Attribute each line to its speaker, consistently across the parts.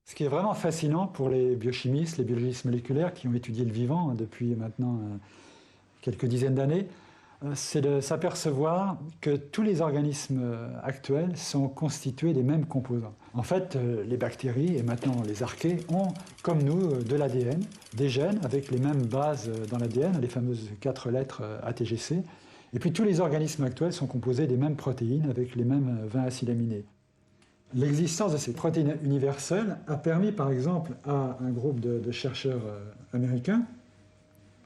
Speaker 1: Ce qui est vraiment fascinant pour les biochimistes, les biologistes moléculaires qui ont étudié le vivant depuis maintenant quelques dizaines d'années, c'est de s'apercevoir que tous les organismes actuels sont constitués des mêmes composants. En fait, les bactéries et maintenant les archées ont, comme nous, de l'ADN, des gènes avec les mêmes bases dans l'ADN, les fameuses 4 lettres ATGC. Et puis tous les organismes actuels sont composés des mêmes protéines avec les mêmes 20 acides aminés. L'existence de ces protéines universelles a permis, par exemple, à un groupe de chercheurs américains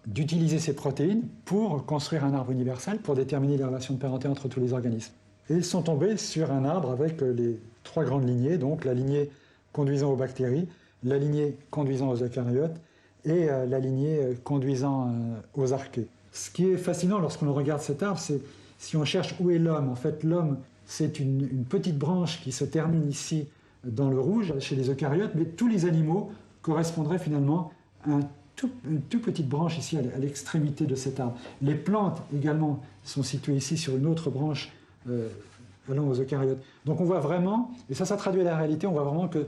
Speaker 1: d'utiliser ces protéines pour construire un arbre universel, pour déterminer les relations de parenté entre tous les organismes. Et ils sont tombés sur un arbre avec les 3 grandes lignées, donc la lignée conduisant aux bactéries, la lignée conduisant aux eucaryotes et la lignée conduisant aux archées. Ce qui est fascinant lorsqu'on regarde cet arbre, c'est si on cherche où est l'homme. En fait, l'homme, c'est une petite branche qui se termine ici dans le rouge, chez les eucaryotes, mais tous les animaux correspondraient finalement à une toute petite branche ici à l'extrémité de cet arbre. Les plantes également sont situées ici sur une autre branche allant aux eucaryotes. Donc on voit vraiment, et ça traduit la réalité, on voit vraiment que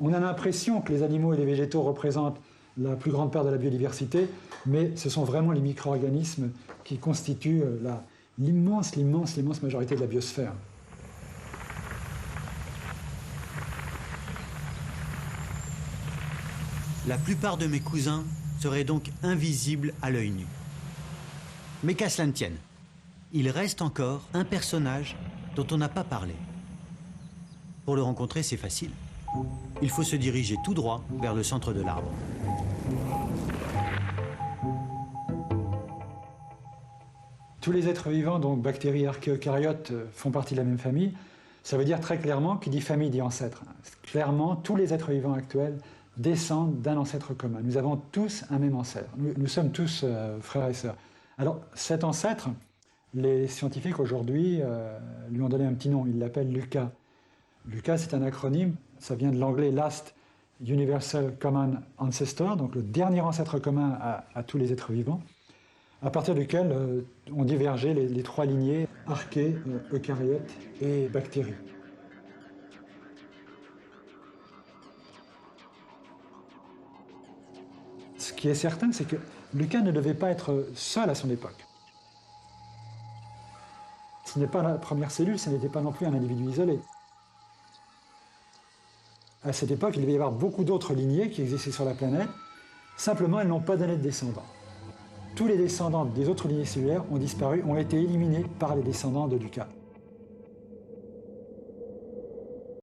Speaker 1: on a l'impression que les animaux et les végétaux représentent la plus grande part de la biodiversité, mais ce sont vraiment les micro-organismes qui constituent l'immense majorité de la biosphère.
Speaker 2: La plupart de mes cousins seraient donc invisibles à l'œil nu. Mais qu'à cela ne tienne, il reste encore un personnage dont on n'a pas parlé. Pour le rencontrer, c'est facile. Il faut se diriger tout droit vers le centre de l'arbre.
Speaker 1: Tous les êtres vivants, donc bactéries, archées, eucaryotes, font partie de la même famille. Ça veut dire très clairement, qui dit famille dit ancêtre. Clairement, tous les êtres vivants actuels descendent d'un ancêtre commun. Nous avons tous un même ancêtre. Nous sommes tous frères et sœurs. Alors, cet ancêtre, les scientifiques aujourd'hui lui ont donné un petit nom. Ils l'appellent LUCA. LUCA, c'est un acronyme. Ça vient de l'anglais Last Universal Common Ancestor, donc le dernier ancêtre commun à tous les êtres vivants, à partir duquel ont divergé les 3 lignées archées, eucaryotes et bactéries. Ce qui est certain, c'est que LUCA ne devait pas être seul à son époque. Ce n'est pas la première cellule, ce n'était pas non plus un individu isolé. À cette époque, il devait y avoir beaucoup d'autres lignées qui existaient sur la planète, simplement elles n'ont pas donné de descendants. Tous les descendants des autres lignées cellulaires ont disparu, ont été éliminés par les descendants de LUCA.